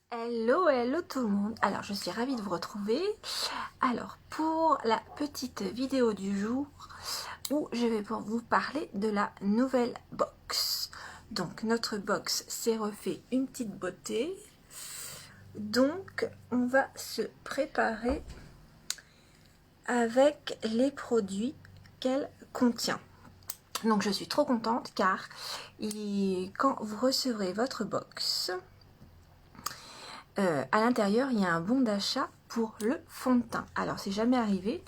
Hello, hello tout le monde. Alors, je suis ravie de vous retrouver. Alors, pour la petite vidéo du jour où je vais vous parler de la nouvelle box. Donc, notre box s'est refait une petite beauté. Donc, on va se préparer avec les produits qu'elle contient. Donc, je suis trop contente car quand vous recevrez votre box, à l'intérieur, il y a un bon d'achat pour le fond de teint. Alors, c'est jamais arrivé.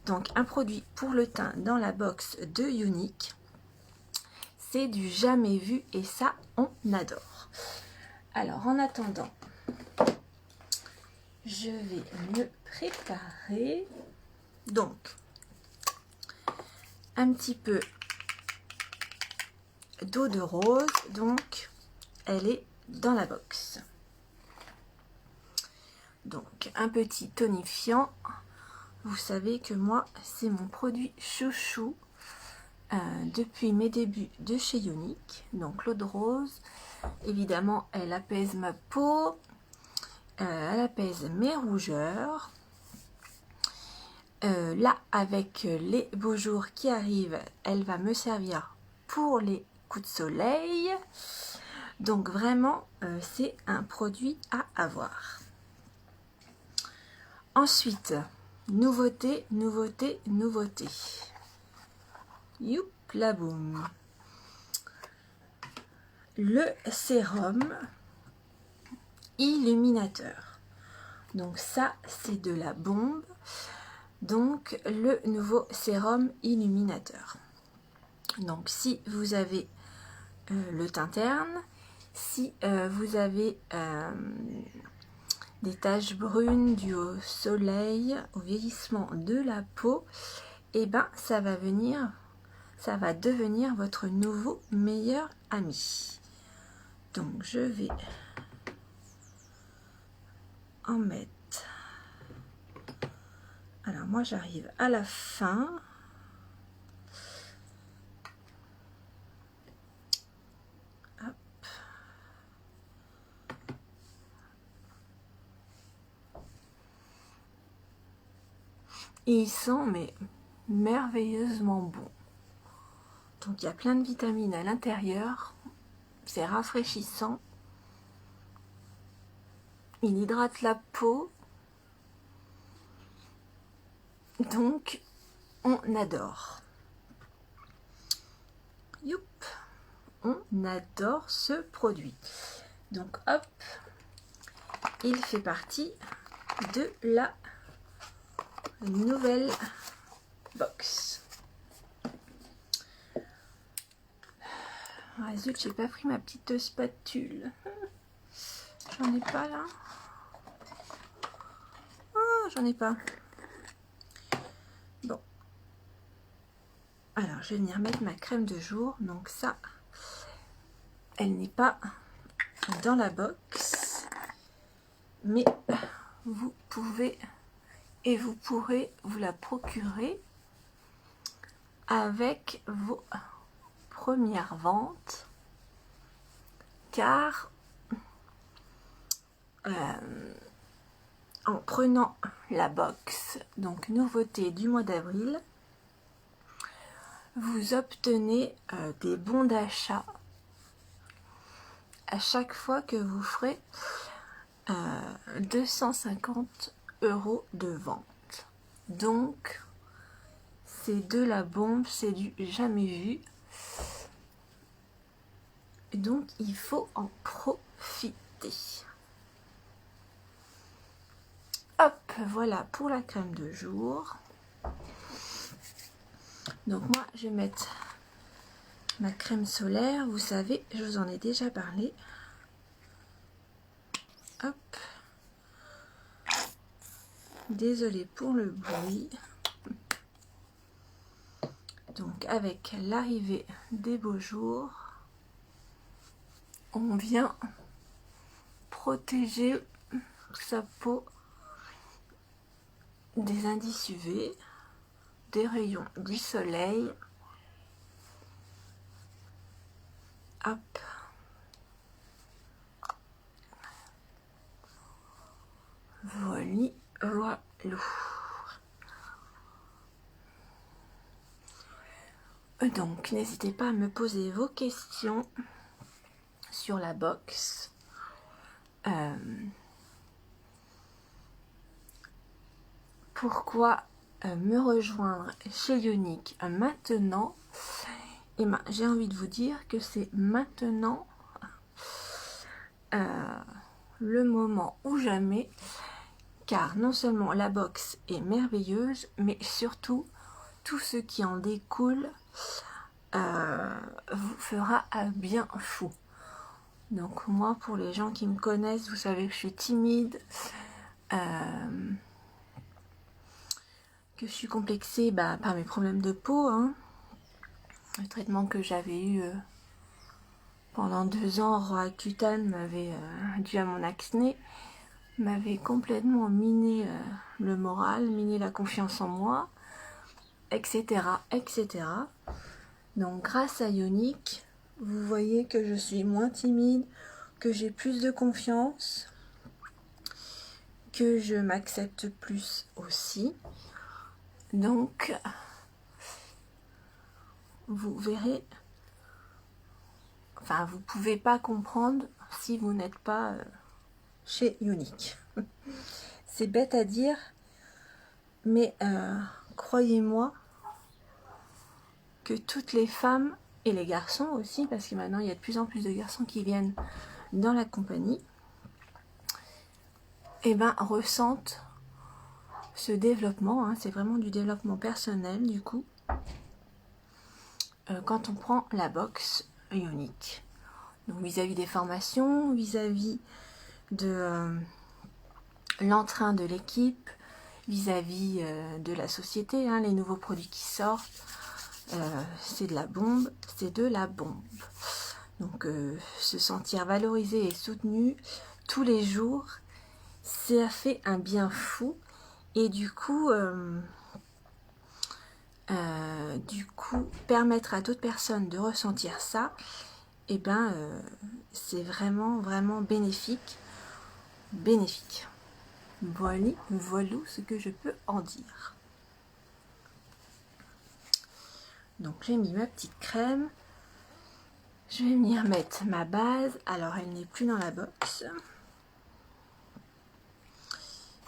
Donc, un produit pour le teint dans la box de Younique. C'est du jamais vu et ça, on adore. Alors, en attendant, je vais me préparer. Donc, un petit peu d'eau de rose. Donc, elle est dans la box. Donc, un petit tonifiant. Vous savez que moi, c'est mon produit chouchou depuis mes débuts de chez Younique. Donc, l'eau de rose, évidemment, elle apaise ma peau, elle apaise mes rougeurs. Là, avec les beaux jours qui arrivent, elle va me servir pour les coups de soleil. Donc, vraiment, c'est un produit à avoir. Ensuite, nouveauté, nouveauté, nouveauté. Youp la boum. Le sérum illuminateur. Donc ça, c'est de la bombe. Donc le nouveau sérum illuminateur. Donc si vous avez le teint terne, si vous avez des taches brunes dues au soleil, au vieillissement de la peau, et ben ça va devenir votre nouveau meilleur ami. Donc je vais en mettre. Alors moi j'arrive à la fin. Hop. Et il sent mais merveilleusement bon. Donc il y a plein de vitamines à l'intérieur. C'est rafraîchissant. Il hydrate la peau. Donc on adore. Youp, on adore ce produit. Donc hop, il fait partie de la nouvelle box. Ah zut, j'ai pas pris ma petite spatule. J'en ai pas là. Oh, j'en ai pas. Bon. Alors, je vais venir mettre ma crème de jour. Donc ça, elle n'est pas dans la box. Mais vous pouvez et vous pourrez vous la procurer avec vos premières ventes. Car en prenant la box, donc nouveauté du mois d'avril, vous obtenez des bons d'achat à chaque fois que vous ferez 250 € de vente. Donc c'est de la bombe, c'est du jamais vu. Donc il faut en profiter. Hop, voilà pour la crème de jour. Donc moi je vais mettre ma crème solaire, vous savez, je vous en ai déjà parlé. Hop. Désolée pour le bruit. Donc avec l'arrivée des beaux jours, on vient protéger sa peau des indices UV, des rayons du soleil. Hop. ni voilou. Donc n'hésitez pas à me poser vos questions sur la box. Pourquoi me rejoindre chez Younique maintenant? Et ben, j'ai envie de vous dire que c'est maintenant le moment ou jamais, car non seulement la box est merveilleuse, mais surtout tout ce qui en découle vous fera un bien fou. Donc moi, pour les gens qui me connaissent, vous savez que je suis timide, que je suis complexée par mes problèmes de peau, hein. Le traitement que j'avais eu pendant 2 ans, Roaccutane, m'avait dû à mon acné, m'avait complètement miné le moral, miné la confiance en moi, etc., etc. Donc grâce à Younique, vous voyez que je suis moins timide, que j'ai plus de confiance, que je m'accepte plus aussi. Donc vous verrez, enfin vous pouvez pas comprendre si vous n'êtes pas chez Younique. C'est bête à dire, mais croyez-moi que toutes les femmes et les garçons aussi, parce que maintenant il y a de plus en plus de garçons qui viennent dans la compagnie, et ressentent ce développement, hein, c'est vraiment du développement personnel du coup, quand on prend la box Younique. Donc vis-à-vis des formations, vis-à-vis de l'entrain de l'équipe, vis-à-vis de la société, hein, les nouveaux produits qui sortent, c'est de la bombe, c'est de la bombe. Donc se sentir valorisé et soutenu tous les jours, ça fait un bien fou. Et du coup, permettre à d'autres personnes de ressentir ça, et c'est vraiment, vraiment bénéfique. Voilà ce que je peux en dire. Donc j'ai mis ma petite crème. Je vais venir mettre ma base. Alors elle n'est plus dans la box.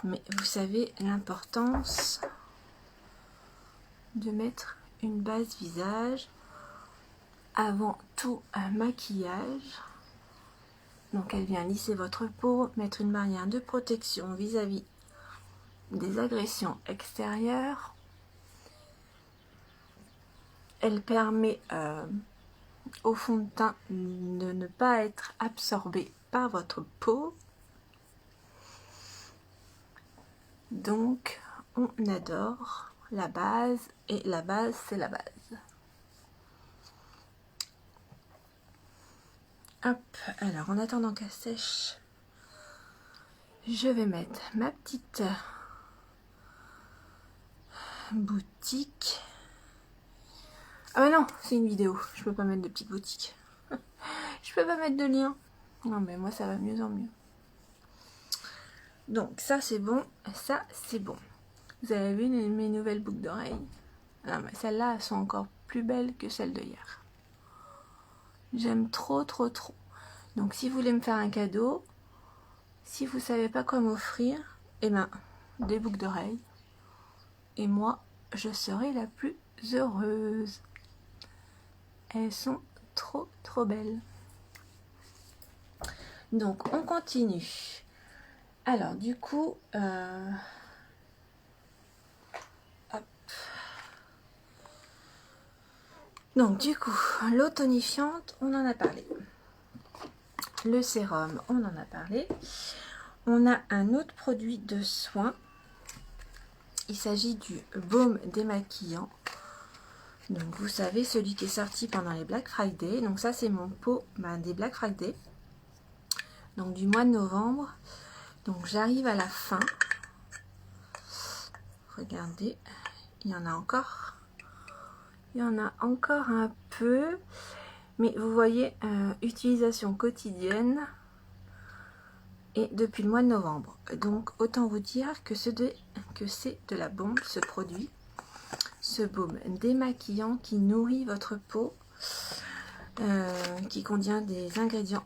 Mais vous savez l'importance de mettre une base visage avant tout un maquillage. Donc elle vient lisser votre peau, mettre une barrière de protection vis-à-vis des agressions extérieures. Elle permet au fond de teint de ne pas être absorbé par votre peau. Donc on adore la base, et la base c'est la base. Hop, alors en attendant qu'elle sèche, je vais mettre ma petite boutique. Ah non, c'est une vidéo, je peux pas mettre de petite boutique. Je peux pas mettre de lien. Non mais moi ça va mieux en mieux. Donc ça c'est bon, ça c'est bon. Vous avez vu mes nouvelles boucles d'oreilles? Non mais celles-là elles sont encore plus belles que celles de hier. J'aime trop. Donc si vous voulez me faire un cadeau, si vous savez pas quoi m'offrir, des boucles d'oreilles. Et moi, je serai la plus heureuse. Elles sont trop belles. Donc on continue. Alors du coup, hop. Donc du coup, l'eau tonifiante, on en a parlé. Le sérum, on en a parlé. On a un autre produit de soin. Il s'agit du baume démaquillant. Donc vous savez, celui qui est sorti pendant les Black Friday. Donc ça c'est mon pot des Black Friday. Donc du mois de novembre. Donc j'arrive à la fin. Regardez, il y en a encore. Il y en a encore un peu. Mais vous voyez, utilisation quotidienne. et depuis le mois de novembre. Donc autant vous dire que c'est de la bombe ce produit. Ce baume démaquillant qui nourrit votre peau, qui contient des ingrédients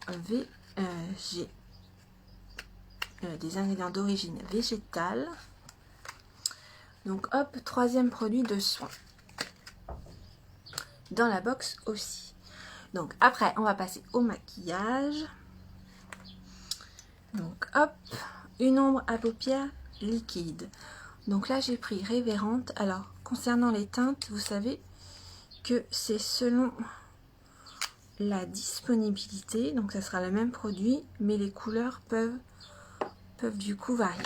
des ingrédients d'origine végétale. Donc hop, troisième produit de soin dans la box aussi. Donc après on va passer au maquillage. Donc hop, une ombre à paupières liquide. Donc là j'ai pris Révérente. Alors concernant les teintes, vous savez que c'est selon la disponibilité, donc ça sera le même produit mais les couleurs peuvent du coup varier.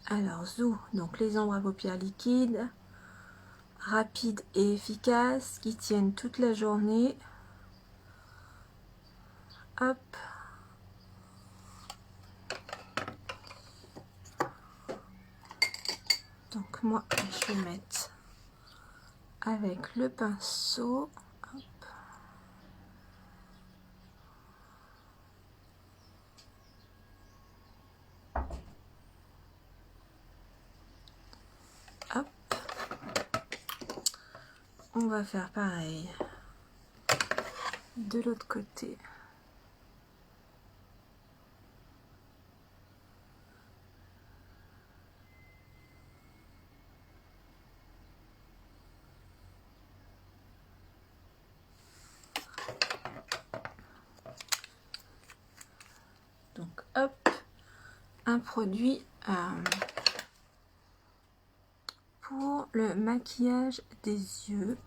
Alors Zou, donc les ombres à paupières liquides, rapides et efficaces, qui tiennent toute la journée. Hop. Donc moi je vais mettre avec le pinceau. Hop. Hop. On va faire pareil de l'autre côté. Donc hop, un produit pour le maquillage des yeux.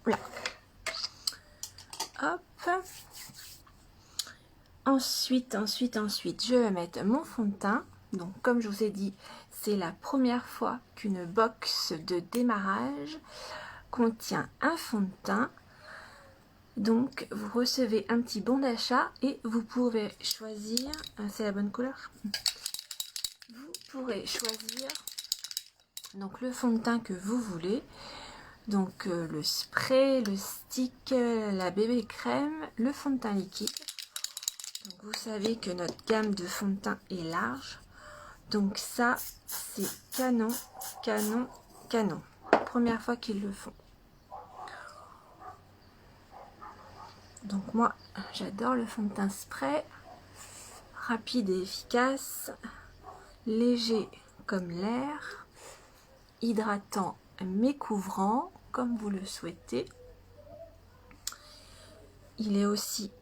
Voilà. Hop. Ensuite, je vais mettre mon fond de teint. Donc, comme je vous ai dit, c'est la première fois qu'une box de démarrage contient un fond de teint. Donc, vous recevez un petit bon d'achat et vous pouvez choisir, c'est la bonne couleur, vous pourrez choisir donc le fond de teint que vous voulez. Donc, le spray, le stick, la bébé crème, le fond de teint liquide. Donc, vous savez que notre gamme de fond de teint est large. Donc ça, c'est canon, canon, canon. Première fois qu'ils le font. Donc moi, j'adore le fond de teint spray. Rapide et efficace. Léger comme l'air. Hydratant mais couvrant, comme vous le souhaitez. Il est aussi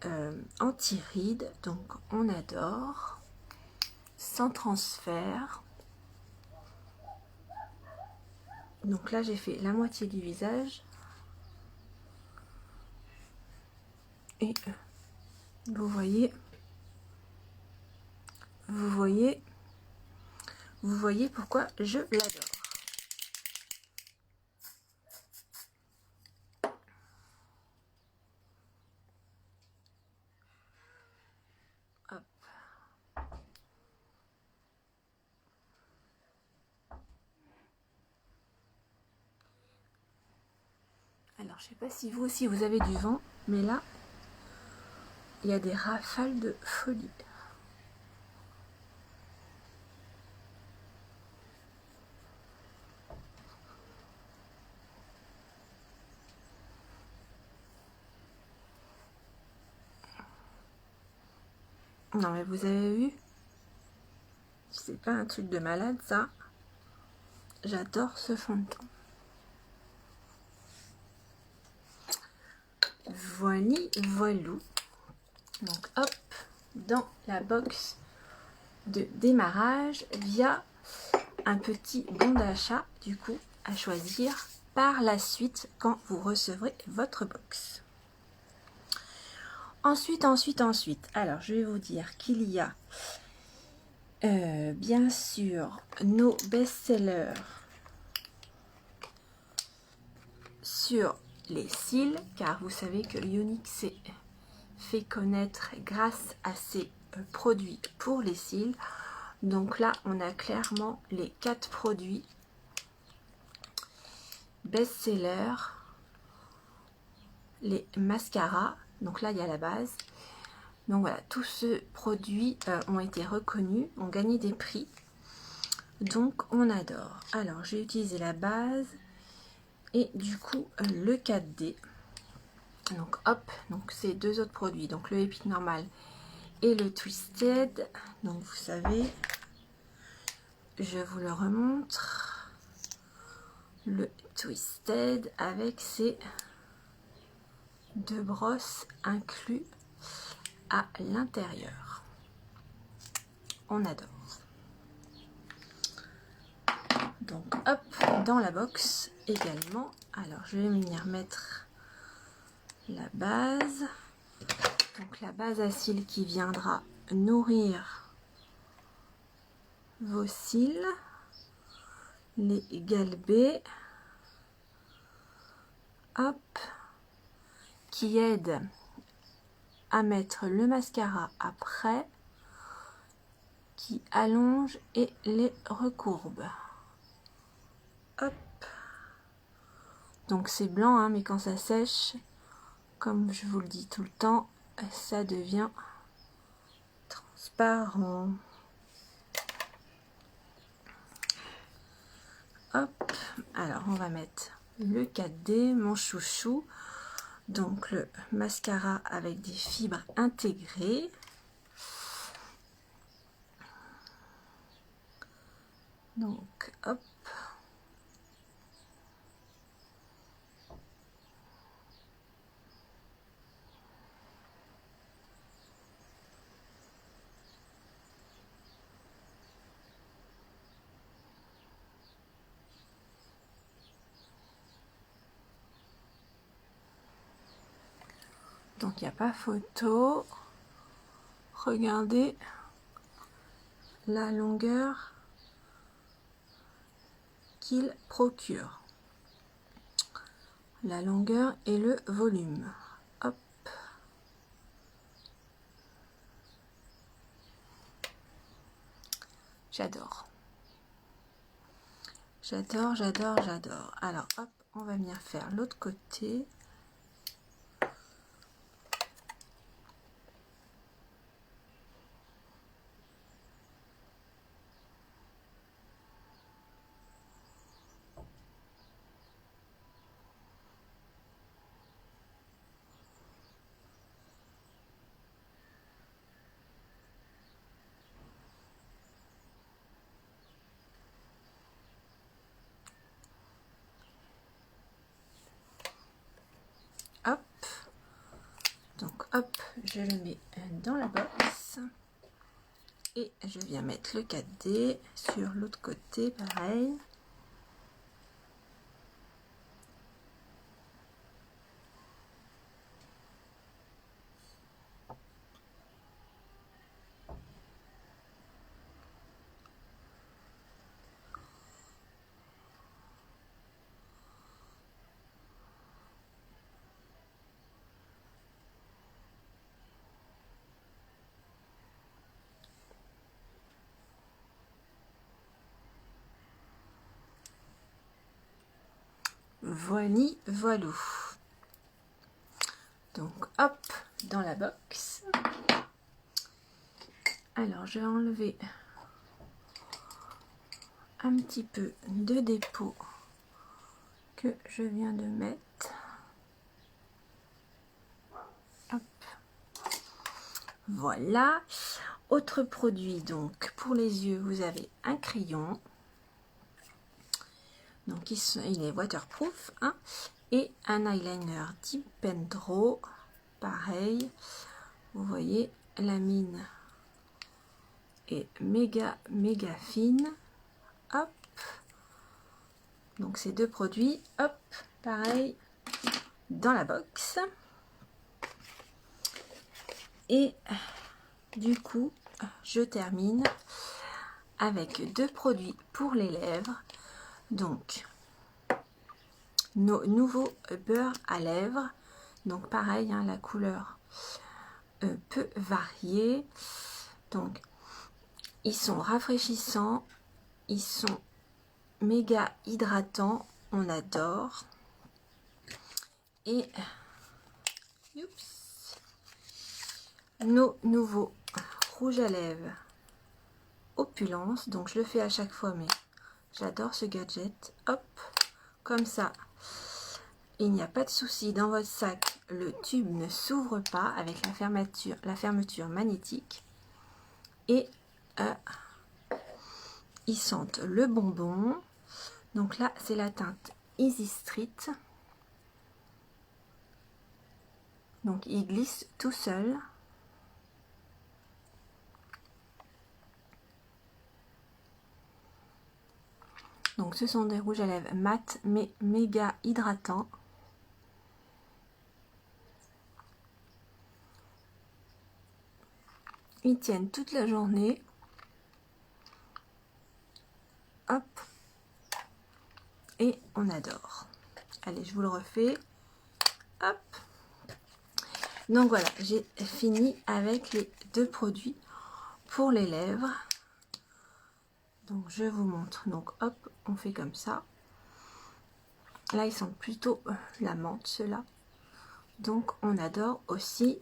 anti-rides, donc on adore. Sans transfert. Donc là, j'ai fait la moitié du visage. Et vous voyez pourquoi je l'adore. Hop. Alors, je sais pas si vous aussi vous avez du vent, mais là, il y a des rafales de folie. Non mais vous avez vu? C'est pas un truc de malade ça. J'adore ce fond de teint. Voilou. Donc hop, dans la box de démarrage via un petit bon d'achat du coup à choisir par la suite quand vous recevrez votre box. Ensuite, alors je vais vous dire qu'il y a bien sûr nos best-sellers sur les cils, car vous savez que Younique s'est fait connaître grâce à ses produits pour les cils. Donc là, on a clairement les 4 produits best-seller, les mascaras. Donc là, il y a la base. Donc voilà, tous ces produits ont été reconnus, ont gagné des prix. Donc on adore. Alors, j'ai utilisé la base et du coup le 4D. Donc hop, donc c'est 2 autres produits. Donc le Epic normal et le Twisted. Donc vous savez, je vous le remontre. Le Twisted avec ses 2 brosses inclus à l'intérieur. On adore. Donc hop, dans la box également. Alors je vais venir mettre la base. Donc la base à cils qui viendra nourrir vos cils, les galbés, hop, qui aide à mettre le mascara après, qui allonge et les recourbe. Hop. Donc c'est blanc, hein, mais quand ça sèche, comme je vous le dis tout le temps, ça devient transparent. Hop, alors on va mettre le 4D, mon chouchou. Donc le mascara avec des fibres intégrées. Donc hop. Donc il n'y a pas photo. Regardez la longueur qu'il procure. La longueur et le volume. Hop. J'adore. J'adore, j'adore, j'adore. Alors hop, on va venir faire l'autre côté. Hop. Donc hop, je le mets dans la box. Et je viens mettre le 4D sur l'autre côté, pareil. Voili, voilou. Donc hop, dans la box. Alors je vais enlever un petit peu de dépôt que je viens de mettre. Hop. Voilà. Autre produit, donc pour les yeux, vous avez un crayon. Donc il est waterproof, hein, et un eyeliner Dip & Draw, pareil. Vous voyez, la mine est méga fine. Hop. Donc ces 2 produits, hop, pareil, dans la box. Et du coup, je termine avec 2 produits pour les lèvres. Donc, nos nouveaux beurres à lèvres. Donc pareil, hein, la couleur peut varier. Donc, Ils sont rafraîchissants, ils sont méga hydratants, on adore. Et oups, nos nouveaux rouges à lèvres Opulence. Donc je le fais à chaque fois, mais j'adore ce gadget. Hop, comme ça, il n'y a pas de souci dans votre sac. Le tube ne s'ouvre pas avec la fermeture magnétique. Et ils sentent le bonbon. Donc là, c'est la teinte Easy Street. Donc il glisse tout seul. Donc ce sont des rouges à lèvres mat mais méga hydratants. Ils tiennent toute la journée. Hop. Et on adore. Allez, je vous le refais. Hop. Donc voilà, j'ai fini avec les deux produits pour les lèvres. Donc je vous montre. Donc hop, on fait comme ça. Là, ils sentent plutôt la menthe, ceux-là. Donc on adore aussi.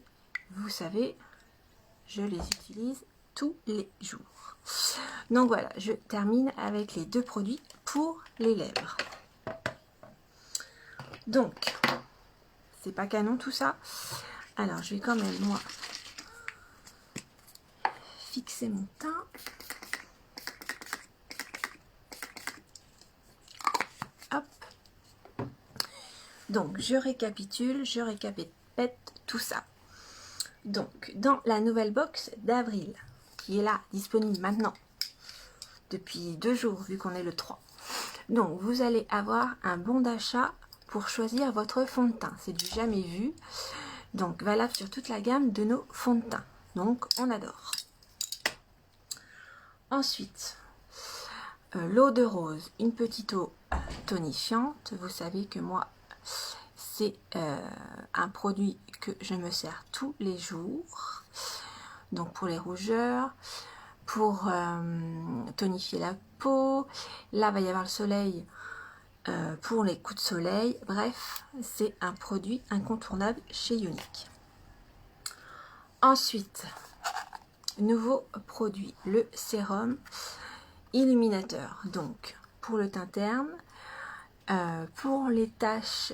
Vous savez, je les utilise tous les jours. Donc voilà, je termine avec les deux produits pour les lèvres. Donc, c'est pas canon tout ça. Alors, je vais quand même, moi, fixer mon teint. Hop. Donc, je récapitule, je récapète tout ça. Donc, dans la nouvelle box d'avril, qui est là, disponible maintenant, depuis 2 jours, vu qu'on est le 3. Donc, vous allez avoir un bon d'achat pour choisir votre fond de teint. C'est du jamais vu. Donc, valable sur toute la gamme de nos fonds de teint. Donc, on adore. Ensuite, l'eau de rose, une petite eau tonifiante. Vous savez que moi, c'est un produit que je me sers tous les jours. Donc, pour les rougeurs, pour tonifier la peau. Là, va y avoir le soleil pour les coups de soleil. Bref, c'est un produit incontournable chez Younique. Ensuite, nouveau produit, le sérum illuminateur. Donc, pour le teint terne, pour les taches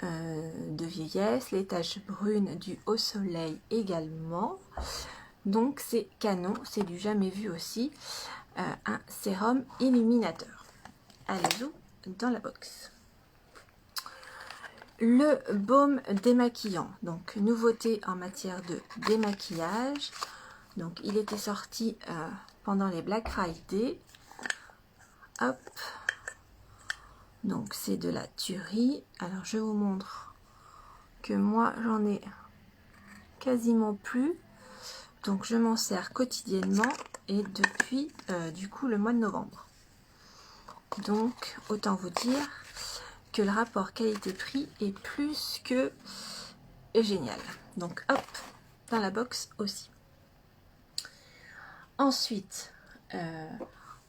de vieillesse, les taches brunes du haut soleil également. Donc, c'est canon, c'est du jamais vu aussi. Un sérum illuminateur. Allez-y dans la box. Le baume démaquillant, donc nouveauté en matière de démaquillage. Donc il était sorti pendant les Black Friday. Hop. Donc c'est de la tuerie. Alors je vous montre que moi j'en ai quasiment plus. Donc je m'en sers quotidiennement et depuis du coup le mois de novembre. Donc autant vous dire que le rapport qualité-prix est plus que génial. Donc hop, dans la box aussi. Ensuite,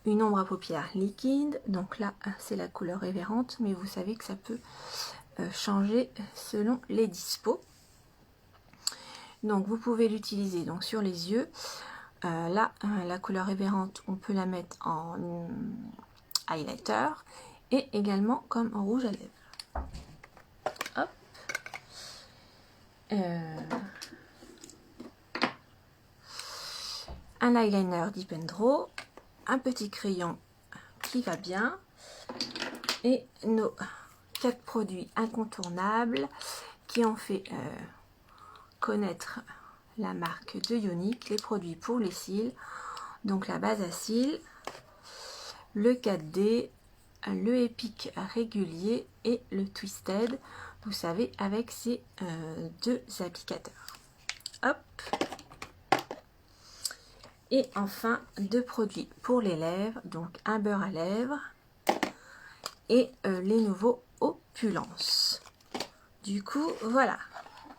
une ombre à paupières liquide. Donc là, c'est la couleur révérente, mais vous savez que ça peut changer selon les dispos. Donc vous pouvez l'utiliser donc sur les yeux. Là, la couleur révérente, on peut la mettre en highlighter et également comme en rouge à lèvres. Hop. Un eyeliner Dip & Draw, un petit crayon qui va bien et nos 4 produits incontournables qui ont fait connaître la marque de Younique, les produits pour les cils, donc la base à cils, le 4D, le épique régulier et le twisted, vous savez, avec ces deux applicateurs. Hop. Et enfin 2 produits pour les lèvres, donc un beurre à lèvres et les nouveaux Opulence. Du coup voilà,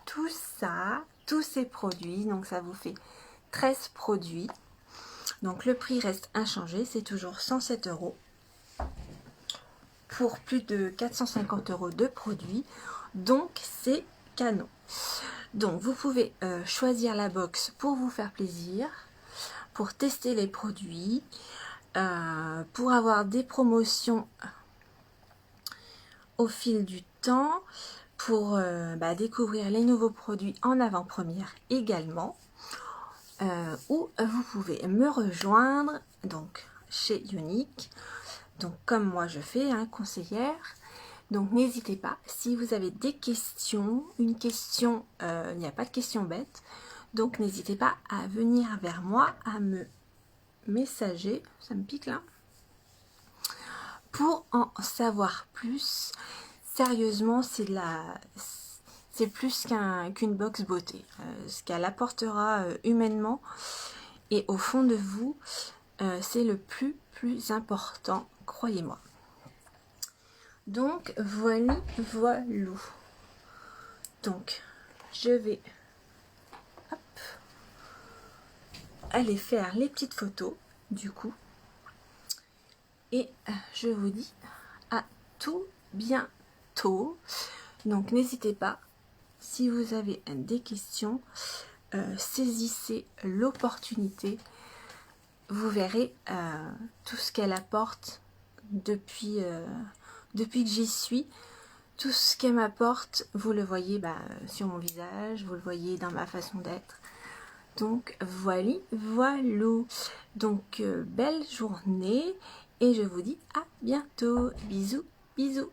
tout ça, tous ces produits, donc ça vous fait 13 produits Donc le prix reste inchangé, c'est toujours 107 € pour plus de 450 € de produits. Donc c'est canon. Donc vous pouvez choisir la box pour vous faire plaisir, pour tester les produits, pour avoir des promotions au fil du temps, pour découvrir les nouveaux produits en avant-première également, ou vous pouvez me rejoindre donc chez Younique, donc comme moi je fais, conseillère. Donc n'hésitez pas, si vous avez des questions, une question, il n'y a pas de question bête, donc n'hésitez pas à venir vers moi, à me messager, ça me pique là, pour en savoir plus. Sérieusement, c'est plus qu'une box beauté. Ce qu'elle apportera humainement et au fond de vous, c'est le plus important, croyez-moi. Donc voilà. Donc je vais aller faire les petites photos du coup. Et je vous dis à tout bientôt. Donc n'hésitez pas, si vous avez des questions, saisissez l'opportunité. Vous verrez tout ce qu'elle apporte depuis que j'y suis. Tout ce qu'elle m'apporte, vous le voyez sur mon visage, vous le voyez dans ma façon d'être. Donc voilà. Donc belle journée et je vous dis à bientôt. Bisous, bisous.